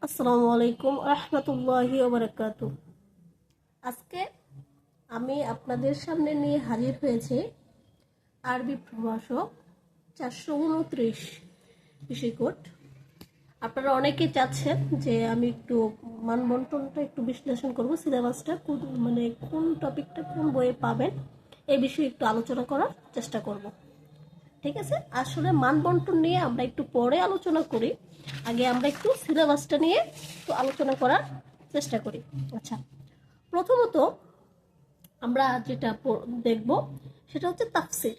আসসালামু আলাইকুম রহমতুল্লাহি ওয়া বারাকাতুহু। আজকে আমি আপনাদের সামনে নিয়ে হাজির হয়েছি আরবি প্রভাষক 429 বিষয়কোড। আপনারা অনেকে চাচ্ছেন যে আমি একটু মানবন্টনটা একটু বিশ্লেষণ করব, সিলেবাসটা কোন টপিকটা কোন বইয়ে পাবেন এই বিষয়ে একটু আলোচনা করার চেষ্টা করব। ঠিক আছে, আসলে মানবন্টন নিয়ে আমরা একটু পরে আলোচনা করি, আগে আমরা একটু সিলেবাসটা নিয়ে একটু আলোচনা করার চেষ্টা করি। আচ্ছা, প্রথমত আমরা যেটা দেখব সেটা হচ্ছে তাফসির।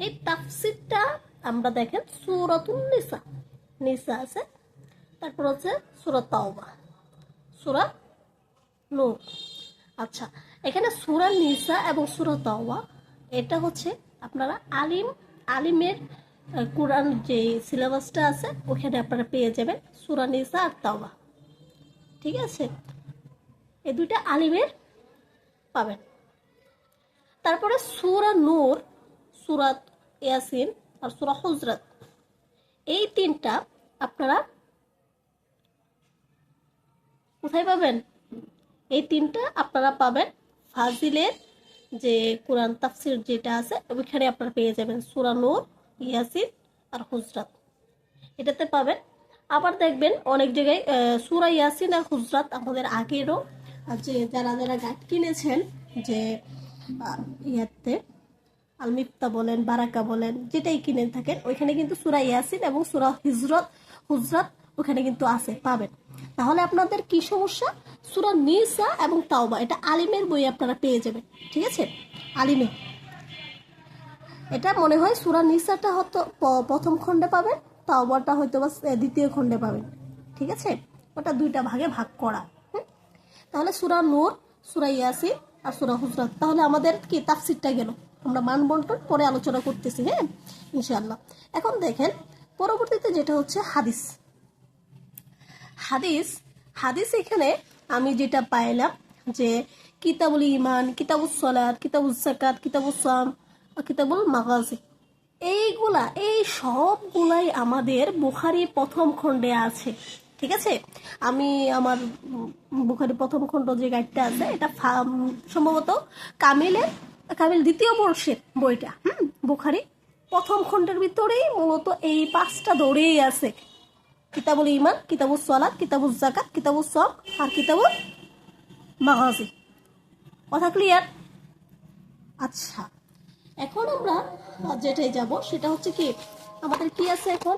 এই তাফসিরটা আমরা দেখেন সূরাতুন নিসা, নিসা আছে, তারপর হচ্ছে সূরা তাওবা, সূরা নূর। আচ্ছা, এখানে সূরা নিসা এবং সূরা তাওবা এটা হচ্ছে আপনারা আলিমের কোরআন যে সিলেবাসটা আছে ওখানে আপনারা পেয়ে যাবেন সূরা নিসা আর তাওবা। ঠিক আছে, এই দুইটা আলিমের পাবেন। তারপরে সূরা নূর, সূরা ইয়াসিন আর সূরা হুজরাত, এই তিনটা আপনারা কোথায় পাবেন? এই তিনটা আপনারা পাবেন ফাজিলের যে কোরআন তাফসির যেটা আছে ওইখানে আপনারা পেয়ে যাবেন সূরা নূর, ইয়াসিন আর হুজরাত, এটাতে পাবেন। আবার দেখবেন অনেক জায়গায় সূরা ইয়াসিন আর হুজরাত আমাদের আগেরও যে যারা গাইড কিনেছেন, যে ইয়াতে আলমিফতা বলেন, বারাকা বলেন, যেটাই কিনে থাকেন ওইখানে কিন্তু সূরা ইয়াসিন এবং সূরা হুজরাত ওখানে কিন্তু আছে, পাবেন। তাহলে আপনাদের কি সমস্যা? সূরা নিসা এবং তাওবা এটা আলিমের বই আপনারা পেয়ে যাবেন। ঠিক আছে, আলিমে এটা মনে হয় সূরা নিসাটা হয়তো প্রথম খণ্ডে পাবেন, তাওবাটা হয়তো বা দ্বিতীয় খণ্ডে পাবেন। ঠিক আছে, ওটা দুইটা ভাগে ভাগ করা। তাহলে সূরা নূর, সূরা ইয়াসিন আর সূরা হুজরাত, তাহলে আমাদের কি তাফসিরটা গেল। আমরা মানবন্টন পরে আলোচনা করতেছি, হ্যাঁ ইনশাআল্লাহ। এখন দেখেন পরবর্তীতে যেটা হচ্ছে হাদিস। হাদিস হাদিস এখানে আমি যেটা পাইলাম যে কিতাবুল ঈমান, কিতাবুস সালাত, কিতাবুস যাকাত, কিতাবুস সাম, কিতাবুল মাগাজি, এই সবগুলাই আমাদের বুখারী প্রথম খণ্ডে আছে। ঠিক আছে, আমি আমার বুখারী প্রথম খণ্ড যে গাইডটা আছে এটা সম্ভবত কামিল দ্বিতীয় বর্ষের বইটা। বুখারী প্রথম খণ্ডের ভিতরেই মূলত এই পাঁচটা ধরেই আছে: কিতাবুল ঈমান, কিতাবুস সালাত, কিতাবুস যাকাত, কিতাবুস সাম আর কিতাবুল মাগাজি। কথা ক্লিয়ার? আচ্ছা, এখন আমরা যেটাই যাব সেটা হচ্ছে কি আমাদের কি আছে এখন?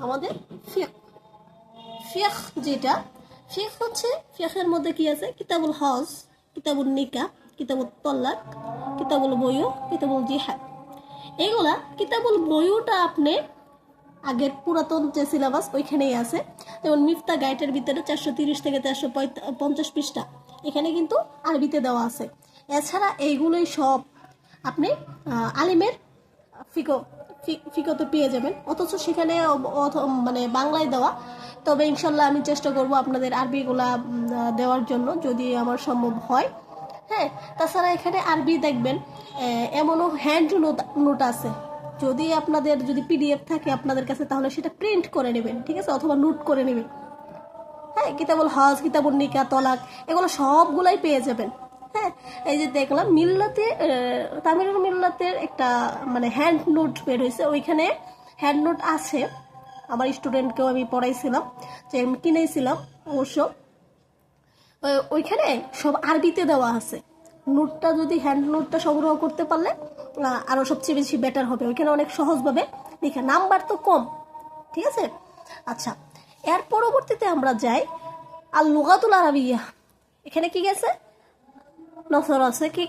আমাদের ফিকহ যেটা ফিকহ হচ্ছে, ফিকহের মধ্যে কি আছে? কিতাবুল হজ, কিতাবুল নিকাহ, কিতাবুল তলাক, কিতাবুল বুয়ু, কিতাবুল জিহাদ। এইগুলা কিতাবুল বুয়ুটা আপনি আগের পুরাতন যে সিলেবাস ওইখানেই আছে, যেমন মিফতা গাইডের ভিতরে 430 থেকে 450 পৃষ্ঠা এখানে কিন্তু আরবিতে দেওয়া আছে। এছাড়া এইগুলোই সব আপনি আলিমের ফিকতে পেয়ে যাবেন, অথচ সেখানে বাংলায় দেওয়া। তবে ইনশাল্লাহ আমি চেষ্টা করব আপনাদের আরবিগুলা দেওয়ার জন্য, যদি আমার সম্ভব হয়। হ্যাঁ, তাছাড়া এখানে আরবি দেখবেন এমনও হ্যান্ড নোট আছে, যদি আপনাদের পিডিএফ থাকে আপনাদের কাছে তাহলে সেটা প্রিন্ট করে নেবেন। ঠিক আছে, অথবা নোট করে নেবেন। হ্যাঁ, কিতাবুল হজ, কিতাবুল নিকাহ, তলাক এগুলো সবগুলাই পেয়ে যাবেন। হ্যাঁ, এই যে দেখলাম তামিলুল মিল্লাতের একটা হ্যান্ড নোট বের হয়েছে, ওইখানে হ্যান্ড নোট আছে। আমার স্টুডেন্টকেও আমি পড়াইছিলাম, যে আমি কিনেছিলাম অবশ্য। ওইখানে সব আরবিতে দেওয়া আছে। নোটটা যদি হ্যান্ড নোটটা সংগ্রহ করতে পারলে আরও সবচেয়ে বেশি বেটার হবে। ওইখানে অনেক সহজভাবে লেখা, নাম্বার তো কম। ঠিক আছে, আচ্ছা, এর পরবর্তীতে আমরা যাই আল লুগাতুল আরাবিয়া। এখানে কি গেছে? নসর আছে কি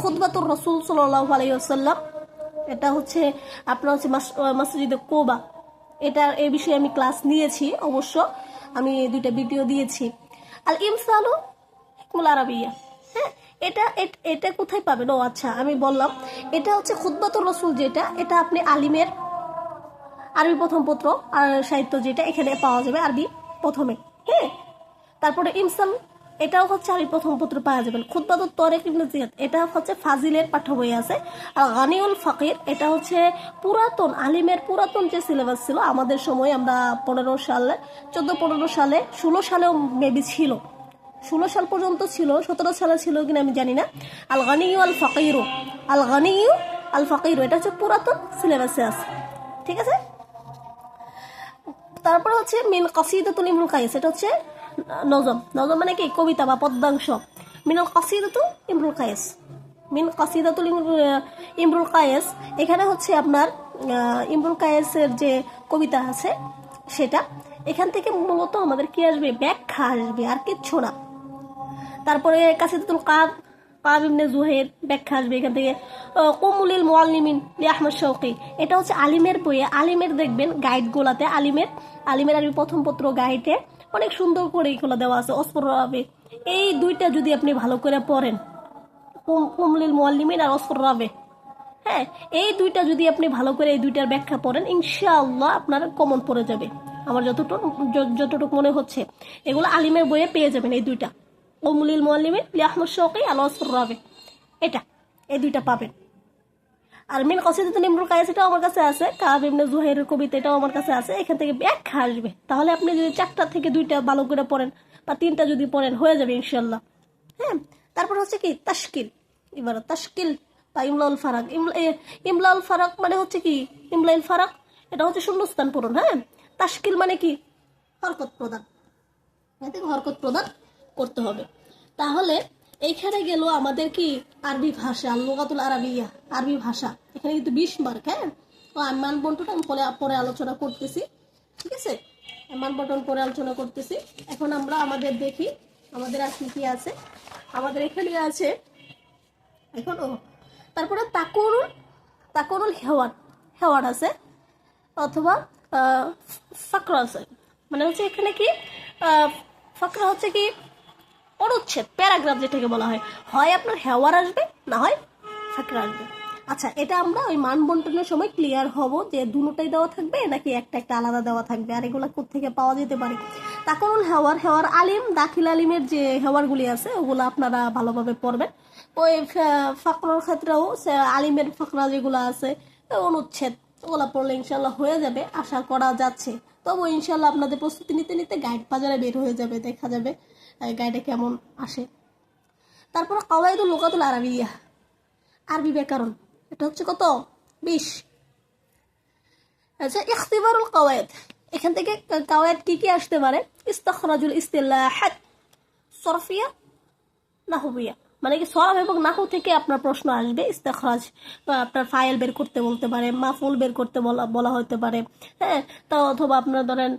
খুতবাতুর রাসূল সাল্লাল্লাহু আলাইহি ওয়াসাল্লাম, এটা হচ্ছে আপনার হচ্ছে মসজিদে কুবা। এই বিষয়ে আমি ক্লাস নিয়েছি, অবশ্য আমি 2টা ভিডিও দিয়েছি। আল ইমসালু হিকমুল আরাবিয়া, হ্যাঁ, এটা কোথায় পাবেন? ও আচ্ছা, আমি বললাম এটা হচ্ছে খুতবাতুর রাসূল, যেটা এটা আপনি আলিমের আরবি প্রথম পত্র আর সাহিত্য যেটা এখানে পাওয়া যাবে আরবি প্রথমে। হ্যাঁ, তারপরে ইমসাল এটাও হচ্ছে আমি প্রথম পত্র পাওয়া যাবেন। খুতবাতুত তারিক ইবনে জিয়াদ এটা হচ্ছে ফাজিলের পাঠ্য বই আছে। আর গানিউল ফাকির এটা হচ্ছে পুরাতন আলিমের পুরাতন যে সিলেবাস ছিল আমাদের সময়, আমরা 15 সালে 14-15 সালে 16 সালেও মেবি ছিল, 16 সাল পর্যন্ত ছিল, 17 সালে ছিল কিনা আমি জানি না। আল গানিউ আল ফাকিরু, আল গানিউ আল ফাকিরু এটা হচ্ছে পুরাতন সিলেবাসে আছে, ঠিক আছে। তারপর হচ্ছে মিন কাসিদাতুল ইমরুল কায়েস এটা হচ্ছে নজম, নজম মানে কি কবিতা বা পদ্যাংশ। মিনাল কাসিদাতুল ইমরুল কায়েস, মিন কাসিদাতুল ইমরুল কায়েস এখানে হচ্ছে আপনার ইমরুল কায়েসের যে কবিতা আছে সেটা, এখান থেকে মূলত আমাদের কি আসবে, ব্যাখ্যা আসবে আর কিচ্ছু না। তারপরে কাসিদাতুল কাব ইবনে জুহাইর ব্যাখ্যা আসবে এখান থেকে। কুমুলিল মুআল্লিমিন লি আহমদ শৌকি এটা হচ্ছে আলিমের বইয়ে, আলিমের দেখবেন গাইডগুলাতে আলিমের আরবি প্রথম পত্র গাইডে অনেক সুন্দর করে এগুলো দেওয়া আছে। অসফর রাবে এই দুইটা যদি আপনি ভালো করে পড়েন, কুমুলিল মুআল্লিমিন আর অসফর রাবে, হ্যাঁ এই দুইটা যদি আপনি ভালো করে এই দুইটার ব্যাখ্যা পড়েন ইনশাআল্লাহ আপনার কমন পড়ে যাবে। আমার যতটুকু মনে হচ্ছে এগুলো আলিমের বইয়ে পেয়ে যাবেন এই দুইটা, কুমুলিল মুআল্লিমিন লি আহমদ শৌকি আর অসফর রাবে, এটা এই দুইটা পাবেন। আর মিন কাসিদাতুল ইমরুল কায়েস এটাও আমার কাছে আছে, কাব ইবনে জুহাইরের কবিতা এটাও আমার কাছে আছে, এখান থেকে ব্যাখ্যা আসবে। তাহলে আপনি যদি 4টা থেকে 2টা ভালো করে পড়েন বা 3টা যদি পড়েন হয়ে যাবে ইনশাআল্লাহ। হ্যাঁ, তারপর হচ্ছে কি তাশকিল, এবার তাশকিল বা ইমলাউল ফারাক। ইমলাউল ফারাক মানে হচ্ছে কি, ইমলাউল ফারাক এটা হচ্ছে শূন্যস্থান পূরণ। হ্যাঁ, তাশকিল মানে কি হরকত প্রদান, হরকত প্রদান করতে হবে। তাহলে এইখানে গেল আমাদের কি আরবি ভাষা, লুগাতুল আরাবিয়া আরবি ভাষা, এখানে কিন্তু 20 মার্ক। হ্যাঁ, তো আমি মানবন্টন আমি পরে আলোচনা করতেছি, ঠিক আছে, মানবন্টন পরে আলোচনা করতেছি। এখন আমরা আমাদের দেখি আমাদের আর কি কি আছে। আমাদের এখানে আছে এখন তারপরে তাকুনুল হেওয়ার আছে, অথবা ফাকরা আছে, মানে হচ্ছে এখানে কি ফাকরা হচ্ছে কি অনুচ্ছেদ, প্যারাগ্রাফ যেটাকে বলা হয়, হয় আপনার হেওয়ার আসবে না হয় ফাকরা আসবে। আচ্ছা, এটা আমরা ওই মান বন্টনের সময় ক্লিয়ার হব যে দুটোটাই দেওয়া থাকবে নাকি একটা একটা আলাদা দেওয়া থাকবে, আর এগুলো কোত্থেকে পাওয়া যেতে পারে। তাকুনুল হেওয়ার আলিম দাখিল আলিমের যে হেওয়ারগুলি আছে ওগুলো আপনারা ভালোভাবে পড়বেন। ওই ফাকরার ক্ষেত্রেও আলিমের ফাকরা যেগুলো আছে অনুচ্ছেদ ওগুলো পড়লে ইনশাল্লাহ হয়ে যাবে, আশা করা যাচ্ছে। তবু ইনশাল্লাহ আপনাদের প্রস্তুতি নিতে নিতে গাইড বাজারে বের হয়ে যাবে, দেখা যাবে গাইডে কেমন আসে। তারপর কাওয়াইদুল লুগাতুল আরাবিয়া আরবি ব্যাকরণ, এটা হচ্ছে কত 20। আচ্ছা, ইখতিবারুল কাওয়াইদ, এখান থেকে কাওয়াইদ কি কি আসতে পারে, ইস্তিখরাজুল ইসতিলাহাত সরফিয়া নাহবিয়া, মানে কি সরফ এবং নাহু থেকে আপনার প্রশ্ন আসবে। ইস্তেখরাজ আপনার ফাইল বের করতে বলতে পারে, মাফুল বের করতে বলা হতে পারে, হ্যাঁ, তো অথবা আপনার ধরেন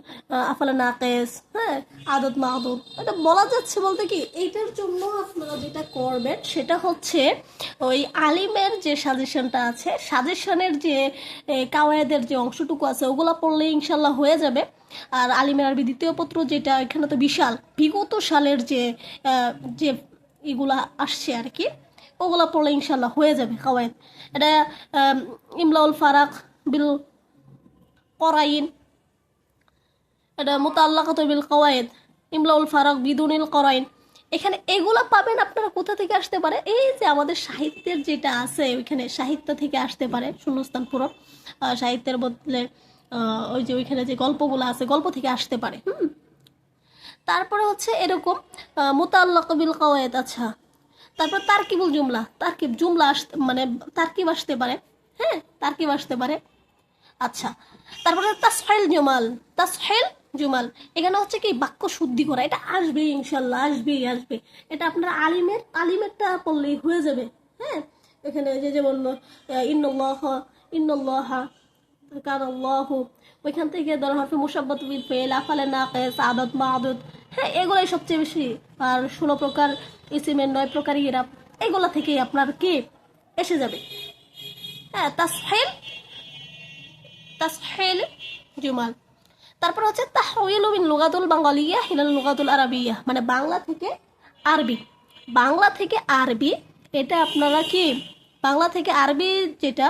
আফালে নাকেস, হ্যাঁ, আদত মাদুদ, এটা বলা যাচ্ছে বলতে কি এইটার জন্য আপনারা যেটা করবেন সেটা হচ্ছে ওই আলিমের যে সাজেশনটা আছে, সাজেশনের যে কাওয়ায়েদের যে অংশটুকু আছে ওগুলো পড়লে ইনশাল্লাহ হয়ে যাবে। আর আলিমের আরবি দ্বিতীয় পত্র যেটা, এখানে তো বিশাল বিগত সালের যে এগুলা আসছে আর কি, ওগুলা পড়লে ইনশাল্লাহ হয়ে যাবে কাওয়ায়েদ। এটা ইমলাউল ফারাক বিল করাইন, এটা মুতাল্লাকাতু বিল কাওয়ায়েদ, ইমলাউল ফারাক বিদুনিল করাইন, এখানে এগুলা পাবেন। আপনারা কোথা থেকে আসতে পারে, এই যে আমাদের সাহিত্যের যেটা আছে ওইখানে সাহিত্য থেকে আসতে পারে, শূন্যস্থান পূরণ, সাহিত্যের বদলে ওই যে ওইখানে যে গল্পগুলো আছে গল্প থেকে আসতে পারে। তারপরে হচ্ছে এরকম মুতাল্লাক বিল কাওয়ায়েদ। আচ্ছা, তারপর তারকিবুল জুমলা, তারকিব জুমলা মানে তারকিব আসতে পারে, হ্যাঁ, তারকিব আসতে পারে। আচ্ছা, তারপরে তাসহিল জুমাল, এখানে হচ্ছে কি বাক্য শুদ্ধি করা, এটা আসবে ইনশাল্লাহ, আসবে। এটা আপনার আলিমেরটা পড়লেই হয়ে যাবে। হ্যাঁ, এখানে যেমন ইন্নাল্লাহ কানাল্লাহু, ওইখান থেকে ধরো হরফে মুশাব্বাত বিল ফেল, আফালে নাকিস, আদত মাদুদ, হ্যাঁ, এগুলোই সবচেয়ে বেশি। আর 16 প্রকার ইসিমের 9 প্রকার ইরাব, এগুলো থেকেই আপনার কি এসে যাবে। হ্যাঁ, তাসহিল জুমাল। তারপর হচ্ছে তাহউইলু মিন লুগাতুল বাঙ্গালিয়া ইলা লুগাতুল আরাবিয়া, মানে বাংলা থেকে আরবি, এটা আপনারা কি বাংলা থেকে আরবি যেটা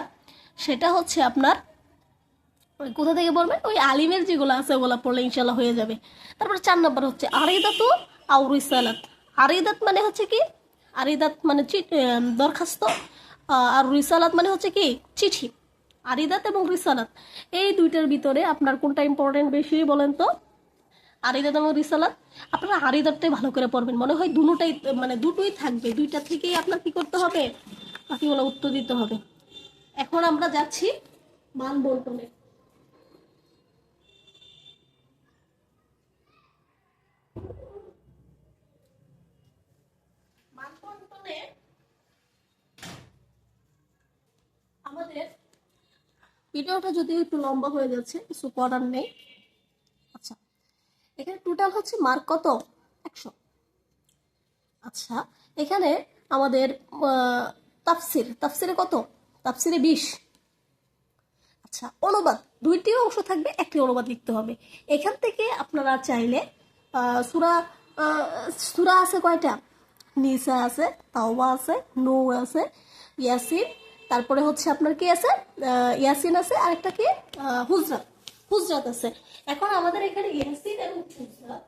সেটা হচ্ছে আপনার কোথা থেকে বলবেন, ওই আলিমের যেগুলো আছে ওগুলো পড়লে ইনশাল্লাহ হয়ে যাবে। তারপর 4 নম্বর হচ্ছে আরিদাতু আও রিসালাত, আরিদাত মানে হচ্ছে কি, আরিদাত মানে দরখাস্ত, আর রিসালাত মানে হচ্ছে কি চিঠি। আরিদাত এবং রিসালাত এই দুইটার ভিতরে আপনার কোনটা ইম্পর্টেন্ট বেশি বলেন তো? আরিদাত এবং রিসালাত। আপনারা আরিদাতটাই ভালো করে পড়বেন, মনে হয় দুটোই মানে দুটোই থাকবে, দুইটা থেকেই আপনার কি করতে হবে, বাকিগুলো উত্তর দিতে হবে। এখন আমরা যাচ্ছি মান বন্টনে। মান বন্টনে আমাদের ভিডিওটা যদিও একটু লম্বা হয়ে যাচ্ছে, কিছু করার নেই। আচ্ছা, এখানে টোটাল হচ্ছে মার্ক কত? 100। আচ্ছা, এখানে আমাদের তাফসিরে কত? তাফসিরে 20। আচ্ছা, অনুবাদ দুইটি অংশ থাকবে, একটি অনুবাদ লিখতে হবে। এখান থেকে আপনারা চাইলে সূরা সূরা আছে কয়টা? নিসা আছে, তাওবা আছে, নূর আছে, ইয়াসিন, তারপরে হচ্ছে আপনার কি আছে, ইয়াসিন আছে, আরেকটা কি হুজরাত, হুজরাত আছে। এখন আমাদের এখানে ইয়াসিন এবং হুজরাত,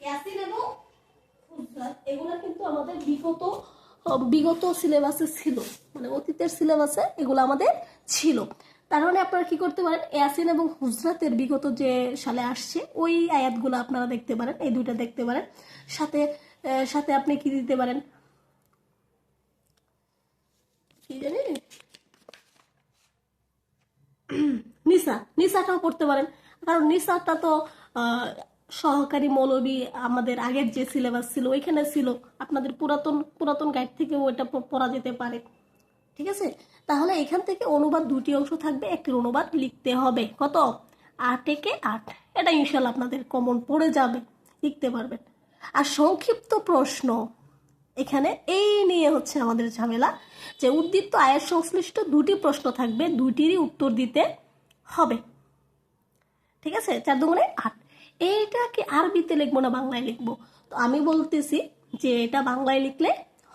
ইয়াসিন এবং হুজরাত এগুলা কিন্তু আমাদের বিগত সিলেবাসে ছিল, মানে অতীতের সিলেবাসে এগুলো আমাদের ছিল। তার মানে আপনারা কি করতে পারেন, ইয়াসিন এবং হুজরাতের বিগত যে সালে আসছে ওই আয়াতগুলো আপনারা দেখতে পারেন, এই দুইটা দেখতে পারেন। সাথে সাথে আপনি কি দিতে পারেন, কি জানি, নিসাটাও করতে পারেন, কারণ নিসাটা তো সহকারী মৌলবী আমাদের আগের যে সিলেবাস ছিল ওইখানে ছিল, আপনাদের পুরাতন পুরাতন গাইড থেকে ওইটা পড়া যেতে পারে। ঠিক আছে, তাহলে এখান থেকে অনুবাদ দুটি অংশ থাকবে, একটি অনুবাদ লিখতে হবে। কত? 8 একে 8। এটা ইনশাল্লাহ আপনাদের কমন পড়ে যাবে, লিখতে পারবেন। আর সংক্ষিপ্ত প্রশ্ন, এখানে এই নিয়ে হচ্ছে আমাদের ঝামেলা, যে উদ্দীপ্ত আয়ের সংশ্লিষ্ট দুটি প্রশ্ন থাকবে, দুইটিরই উত্তর দিতে হবে। ঠিক আছে, 4 দুগুণে 8। এইটা কি আরবিতে লিখবো না বাংলায় লিখবো? তো আমি বলতেছি যে এটা বাংলায় লিখলে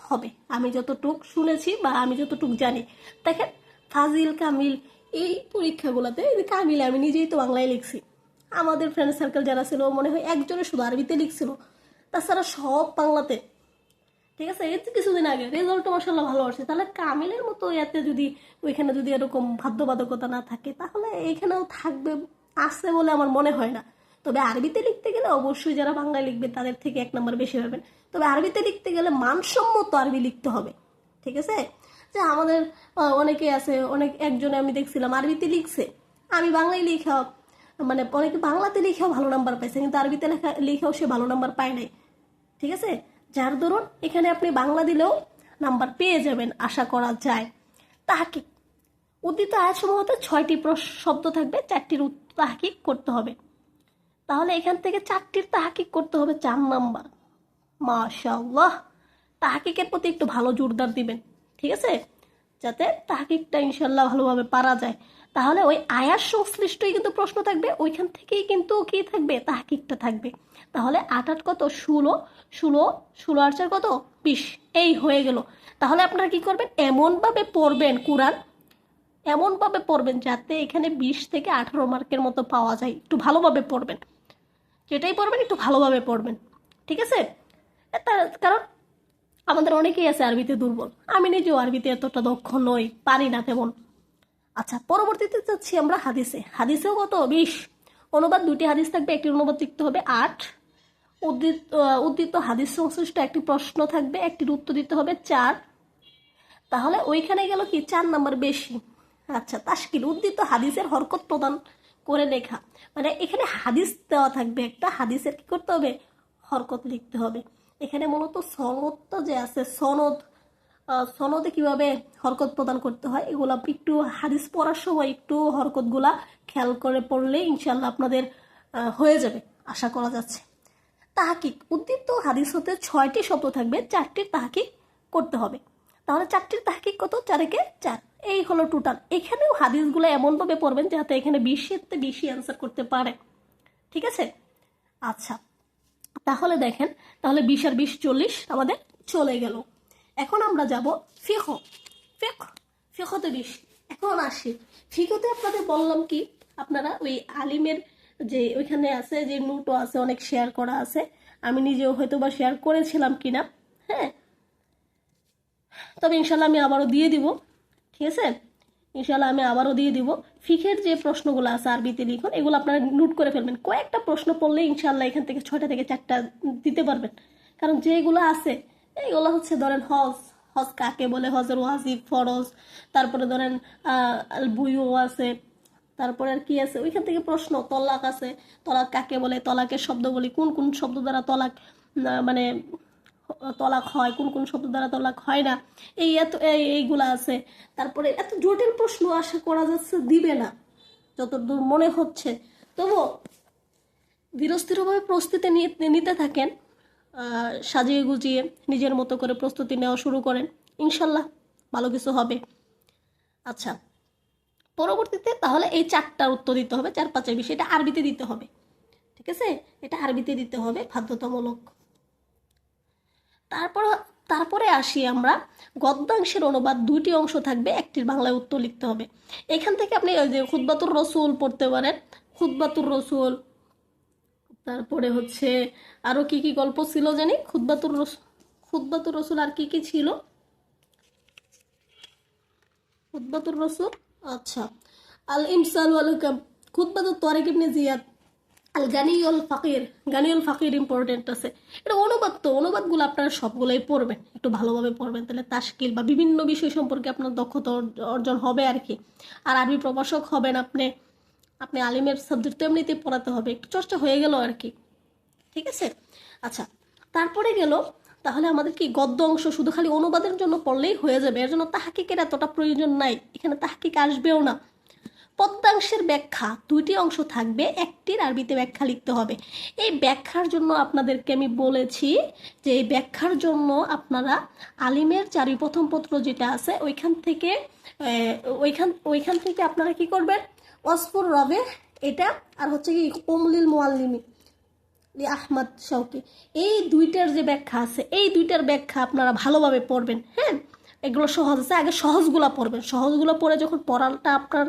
হবে, আমি যতটুক শুনেছি বা আমি যতটুক জানি। দেখেন, ফাজিল, কামিল এই পরীক্ষাগুলোতে কামিল আমি নিজেই তো বাংলায় লিখছি, আমাদের ফ্রেন্ড সার্কেল যারা ছিল মনে হয় একজনে শুধু আরবিতে লিখছিল, তাছাড়া সব বাংলাতে। ঠিক আছে, এই কিছুদিন আগে রেজাল্টও মাসাল্লাহ ভালো আসছে। তাহলে কামিলের মতো এতে যদি ওইখানে যদি এরকম বাধ্যবাধকতা না থাকে, তাহলে এইখানেও থাকবে, আছে বলে আমার মনে হয় না। তবে আরবিতে লিখতে গেলে অবশ্যই যারা বাংলায় লিখবে তাদের থেকে 1 নম্বর বেশি পাবেন। তবে আরবিতে লিখতে গেলে মানসম্মত আরবি লিখতে হবে। ঠিক আছে, যে আমাদের অনেকে আছে, একজনে আমি দেখছিলাম আরবিতে লিখছে, আমি বাংলায় লিখা, মানে অনেকে বাংলাতে লিখেও ভালো নাম্বার পাইছে, কিন্তু আরবিতে লিখেও সে ভালো নাম্বার পায় নাই। ঠিক আছে, যার দরুন এখানে আপনি বাংলা দিলেও নাম্বার পেয়ে যাবেন আশা করা যায়। তাহকিক, উদ্ধৃত আয়াতসমূহতে 6টি শব্দ থাকবে, 4টির তাহকিক করতে হবে। তাহলে এখান থেকে 4টির তাহকিক করতে হবে 4 নাম্বার। মাশাআল্লাহ, তাহকিকের প্রতি একটু ভালো জোরদার দিবেন। ঠিক আছে, যাতে তাহকিকটা ইনশাল্লাহ ভালোভাবে পারা যায়। তাহলে ওই আয়াত সংশ্লিষ্টই কিন্তু প্রশ্ন থাকবে, ওইখান থেকেই কিন্তু কি থাকবে, তাহকিকটা থাকবে। তাহলে 8 8 কত, 16, 16 আর 4 কত, 20, এই হয়ে গেল। তাহলে আপনারা কি করবেন, এমনভাবে পড়বেন কোরআন, এমনভাবে পড়বেন যাতে এখানে 20 থেকে 18 মার্কের মতো পাওয়া যায়। একটু ভালোভাবে পড়বেন, যেটাই পড়বেন একটু ভালোভাবে পড়বেন। ঠিক আছে, কারণ আমাদের অনেকেই আছে আরবিতে দুর্বল, আমি নিজেও আরবিতে এতটা দক্ষ নই, পারি না তেমন। আচ্ছা, পরবর্তীতে যাচ্ছি আমরা হাদিসে। হাদিসেও কত, 20। অনুবাদ 2টি হাদিস থাকবে, একটি অনুবাদ লিখতে হবে 8। উদ্ধৃত হাদিস সংশ্লিষ্ট একটি প্রশ্ন থাকবে, একটির উত্তর দিতে হবে 4। তাহলে ওইখানে গেল কি 4 নাম্বার বেশি। আচ্ছা, তাশকিল, উদ্ধৃত হাদিসের হরকত প্রদান করে লেখা, মানে এখানে হাদিস দেওয়া থাকবে একটা, হাদিসের কি করতে হবে, হরকত লিখতে হবে। এখানে মূলত সনদটা যে আছে, সনদে কিভাবে হরকত প্রদান করতে হয় এগুলো একটু হাদিস পড়ার সময় একটু হরকতগুলা খেয়াল করে পড়লে ইনশাল্লাহ আপনাদের হয়ে যাবে, আশা করা যাচ্ছে। তাহকিক, উদ্ধৃত হাদিস হতে 6টি শব্দ থাকবে, 4টির তাহকিক করতে হবে। তাহলে 4টির তাহকিক কত, 4 একে 4, এই হলো টোটাল। এখানেও হাদিসগুলো এমনভাবে পড়বেন যাতে এখানে 20-এর বেশি অ্যান্সার করতে পারে। ঠিক আছে, আচ্ছা, তাহলে দেখেন, তাহলে 20 আর 20 40 আমাদের চলে গেল। এখন আমরা যাব ফিকহ। ফিকহতে 20। এখন আসি ফিকহতে, আপনাদের বললাম কি, আপনারা ওই আলিমের যে ওইখানে আছে যে নোটও আছে, অনেক শেয়ার করা আছে, আমি নিজেও হয়তো বা শেয়ার করেছিলাম কিনা। হ্যাঁ, তবে ইনশাল্লাহ আমি আবারও দিয়ে দিব, ঠিক আছে, ইনশাল্লাহ আমি আবারও দিয়ে দিব। ফিখের যে প্রশ্নগুলো আছে আরবিতে লিখন, এগুলো আপনারা নোট করে ফেলবেন, কয়েকটা প্রশ্ন পড়লে ইনশাল্লাহ এখান থেকে 6টা থেকে 4টা দিতে পারবেন। কারণ যেগুলো আছে এইগুলো হচ্ছে ধরেন হজ, হজ কাকে বলে, হজের ওয়াজিব, ফরজ, তারপরে ধরেন বুয়ু আছে, তারপরে আর কি আছে ওইখান থেকে প্রশ্ন, তলাক আছে, তলাক কাকে বলে, তলাকের শব্দগুলি কোন কোন শব্দ দ্বারা তলাক মানে তলাক হয়, কোন কোন শব্দ দ্বারা তলাক হয় না, এইগুলা আছে। তারপরে এত জটিল প্রশ্ন আশা করা যাচ্ছে দিবে না যতদূর মনে হচ্ছে। তবুও ধীরস্থিরভাবে প্রস্তুতি নিতে থাকেন, সাজিয়ে গুজিয়ে নিজের মতো করে প্রস্তুতি নেওয়া শুরু করেন, ইনশাল্লাহ ভালো কিছু হবে। আচ্ছা, পরবর্তীতে তাহলে এই 4টার উত্তর দিতে হবে, 4-5 বিষয়, এটা আরবিতে দিতে হবে, ঠিক আছে, এটা আরবিতে দিতে হবে বাধ্যতামূলক। তারপরে আসি আমরা গদ্যাংশের অনুবাদ, 2টি অংশ থাকবে, একটির বাংলায় উত্তর লিখতে হবে। এখান থেকে আপনি ওই যে খুতবাতুর রসুল পড়তে পারেন, খুতবাতুর রসুল, তারপরে হচ্ছে আরো কি কি গল্প ছিল জানি, খুতবাতুর রসুল আর কি কি ছিল, খুতবাতুর রসুল, আচ্ছা, আল ইমসাল ওয়াল হুকাম, খুতবাতুত তারিক ইবনে জিয়াদ, আল গানিউল ফাকির, গানিউল ফাকির ইম্পর্টেন্ট আছে। এটা অনুবাদ, তো অনুবাদগুলো আপনারা সবগুলোই পড়বেন, একটু ভালোভাবে পড়বেন, তাহলে তাশকিল বা বিভিন্ন বিষয় সম্পর্কে আপনার দক্ষতা অর্জন হবে আর কি। আর আরবি প্রভাষক হবেন আপনি, আপনি আলিমের সাবজেক্ট তো এমনিতেই পড়াতে হবে, একটু চর্চা হয়ে গেল আর কি, ঠিক আছে। আচ্ছা, তারপরে গেল তাহলে আমাদের কি গদ্য অংশ শুধু খালি অনুবাদের জন্য পড়লেই হয়ে যাবে, এর জন্য তাহকিকের এতটা প্রয়োজন নাই, এখানে তাহকিক আসবেও না। পদ্যাংশের ব্যাখ্যা, 2টি অংশ থাকবে, একটির আরবিতে ব্যাখ্যা লিখতে হবে। এই ব্যাখ্যার জন্য আপনাদেরকে আমি বলেছি যে এই ব্যাখ্যার জন্য আপনারা আলিমের 4ম পত্র যেটা আছে ওইখান থেকে আপনারা কি করবেন, ওয়াসফুর রবে এটা, আর হচ্ছে কি উমলিল মুআল্লিমি আহমদ শৌকি, এই 2টার যে ব্যাখ্যা আছে, এই 2টার ব্যাখ্যা আপনারা ভালোভাবে পড়বেন। হ্যাঁ, এগুলো সহজ আছে, আগে সহজগুলো পড়বেন, সহজগুলো পড়ে যখন পড়াটা আপনার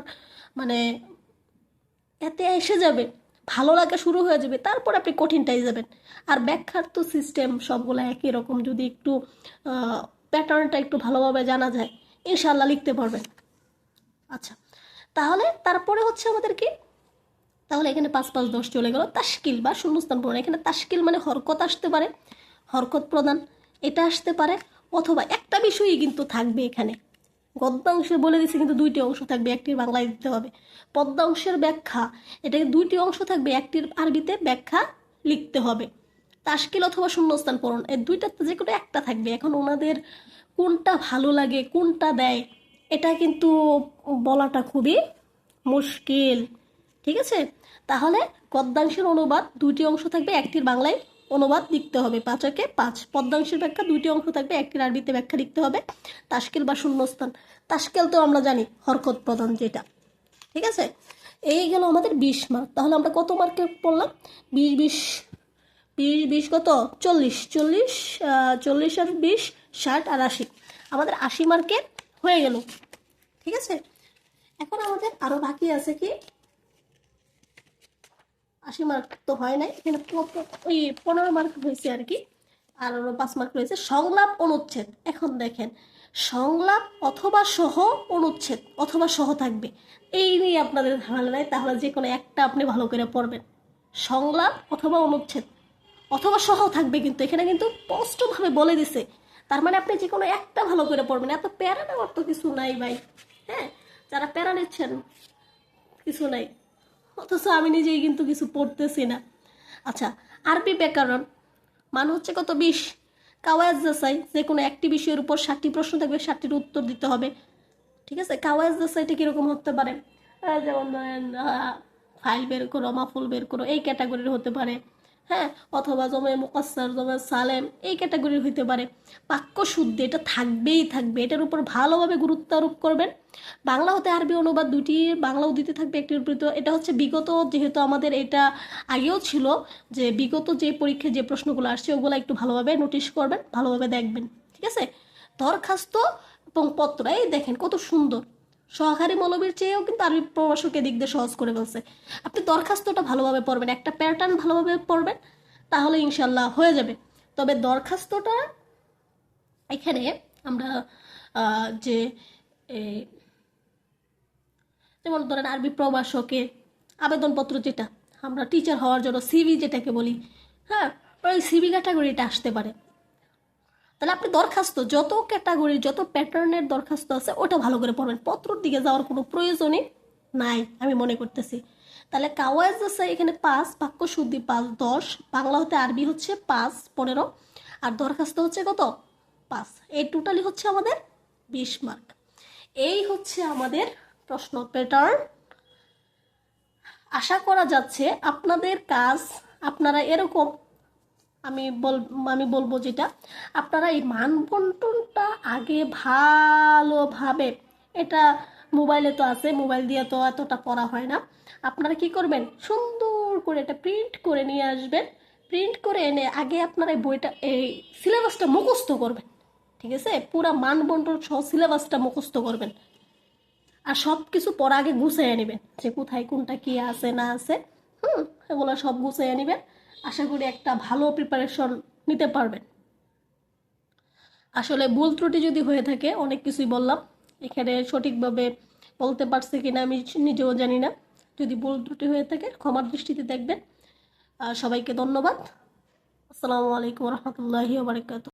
মানে এতে এসে যাবে, ভালো লাগা শুরু হয়ে যাবে, তারপর আপনি কঠিনটাই যাবেন। আর ব্যাখ্যার তো সিস্টেম সবগুলো একই রকম, যদি একটু প্যাটার্নটা একটু ভালোভাবে জানা যায় ইনশাল্লাহ লিখতে পারবেন। আচ্ছা, তাহলে তারপরে হচ্ছে আমাদের কি, তাহলে এখানে 5-5-10 চলে গেল। তাশকিল বা শূন্যস্থান পূরণ, এখানে তাশকিল মানে হরকত আসতে পারে, হরকত প্রদান এটা আসতে পারে, অথবা একটা বিষয়ই কিন্তু থাকবে এখানে, গদ্যাংশে বলে দিচ্ছে কিন্তু 2টি অংশ থাকবে, একটির বাংলায় দিতে হবে। পদ্যাংশের ব্যাখ্যা, এটাকে 2টি অংশ থাকবে, একটির আরবিতে ব্যাখ্যা লিখতে হবে। তাশকিল অথবা শূন্যস্থান পূরণ, এই 2টাতে যে কোনো একটা থাকবে। এখন ওনাদের কোনটা ভালো লাগে, কোনটা দেয়, এটা কিন্তু বলাটা খুবই মুশকিল, ঠিক আছে। তাহলে গদ্যাংশের অনুবাদ 2টি অংশ থাকবে, একটির বাংলায় অনুবাদ লিখতে হবে, 5-5। পদ্যাংশের ব্যাখ্যা 2টি অংশ থাকবে, একটির আরবিতে ব্যাখ্যা লিখতে হবে। তাশকিল বা শূন্যস্থান, তাশকিল তো আমরা জানি হরকত প্রদান যেটা, ঠিক আছে। এই গেল আমাদের 20 মার্ক। তাহলে আমরা কত মার্কে পড়লাম, 20 কত 40 আর 20 60 আর 80, আমাদের 80 মার্কের হয়ে গেল, ঠিক আছে। এখন আমাদের আরো বাকি আছে কি, 80 মার্ক তো হয় নাই, এখানে ওই 15 মার্ক হয়েছে আর কি, আর 5 মার্ক রয়েছে সংলাপ অনুচ্ছেদ। এখন দেখেন, সংলাপ অথবা সহ অনুচ্ছেদ, অথবা সহ থাকবে, এই নিয়ে আপনাদের ধারণা নাই, তাহলে যে কোনো একটা আপনি ভালো করে পড়বেন, সংলাপ অথবা অনুচ্ছেদ অথবা সহ থাকবে, কিন্তু এখানে কিন্তু স্পষ্টভাবে বলে দিছে, তার মানে আপনি যে কোনো একটা ভালো করে পড়বেন, এত প্যারা নেওয়ার তো কিছু নাই ভাই। হ্যাঁ, যারা প্যারা নিচ্ছেন কিছু নাই, অথচ আমি নিজেই কিন্তু কিছু পড়তেছি না। আচ্ছা, আরবি ব্যাকরণ মান হচ্ছে কত 20, কাওয়ায়েদ যাচাই, যে কোনো একটি বিষয়ের উপর 60টি প্রশ্ন থাকবে, 60টির উত্তর দিতে হবে, ঠিক আছে। কাওয়ায়েদ যাচাইটা কীরকম হতে পারে, যেমন ধরেন ফাইল বের করো, মাফুল বের করো, এই ক্যাটাগরির হতে পারে। হ্যাঁ, অথবা জমে মুকাসসার, জমে সালেম, এই ক্যাটাগরির হইতে পারে। বাক্য শুদ্ধি এটা থাকবেই থাকবে, এটার উপর ভালোভাবে গুরুত্ব আরোপ করবেন। বাংলা হতে আরবি অনুবাদ, 2টি বাংলাও দিতে থাকবে, একটির উপর। এটা হচ্ছে বিগত, যেহেতু আমাদের এটা আগেও ছিল যে বিগত যে পরীক্ষায় যে প্রশ্নগুলো আসছে ওগুলো একটু ভালোভাবে নোটিশ করবেন, ভালোভাবে দেখবেন, ঠিক আছে। দরখাস্ত এবং পত্র, এই দেখেন কত সুন্দর, সহকারী মৌলবীর চেয়েও কিন্তু আরবি প্রভাষক এদিক দিয়ে সহজ করে ফেলছে। আপনি দরখাস্তটা ভালোভাবে পড়বেন, একটা প্যাটার্ন ভালোভাবে পড়বেন, তাহলে ইনশাল্লাহ হয়ে যাবে। তবে দরখাস্তটা এখানে আমরা যে যেমন ধরেন আরবি প্রভাষকের আবেদনপত্র, যেটা আমরা টিচার হওয়ার জন্য সিভি যেটাকে বলি, হ্যাঁ, ওই সিভি ক্যাটাগরিটা আসতে পারে। তাহলে আপনি দরখাস্ত যত ক্যাটাগরির যত প্যাটার্নের দরখাস্ত আছে ওটা ভালো করে পড়বেন, পত্রর দিকে যাওয়ার কোনো প্রয়োজনই নাই আমি মনে করতেছি। তাহলে কাওয়াইজ আছে এখানে 5, বাক্য শুদ্ধি 5, 10, বাংলা হতে আরবি হচ্ছে 5, 15, আর দরখাস্ত হচ্ছে কত 5। এই টোটালি হচ্ছে আমাদের 20 মার্ক। এই হচ্ছে আমাদের প্রশ্ন প্যাটার্ন। আশা করা যাচ্ছে আপনাদের কাজ আপনারা এরকম, আমি বলবো যেটা, আপনারা এই মানবন্টনটা আগে ভালোভাবে, এটা মোবাইলে তো আছে, মোবাইল দিয়ে তো এতটা পড়া হয় না, আপনারা কি করবেন সুন্দর করে এটা প্রিন্ট করে নিয়ে আসবেন। প্রিন্ট করে এনে আগে আপনারা এই বইটা এই সিলেবাসটা মুখস্থ করবেন, ঠিক আছে, পুরা মানবন্টন সহ সিলেবাসটা মুখস্থ করবেন। আর সব কিছু পড়া আগে গুছিয়ে নেবেন, যে কোথায় কোনটা কি আছে না আছে, এগুলো সব গুছিয়ে নেবেন। আশা করি একটা ভালো প্রিপারেশন নিতে পারবেন। আসলে ভুল ত্রুটি যদি হয়ে থাকে, অনেক কিছুই বললাম, এখানে সঠিকভাবে বলতে পারছি কিনা আমি নিজেও জানি না। যদি ভুল ত্রুটি হয়ে থাকে ক্ষমার দৃষ্টিতে দেখবেন। সবাইকে ধন্যবাদ। আসসালামু আলাইকুম রহমতুল্লাহি ওয়া বারাকাতুহু।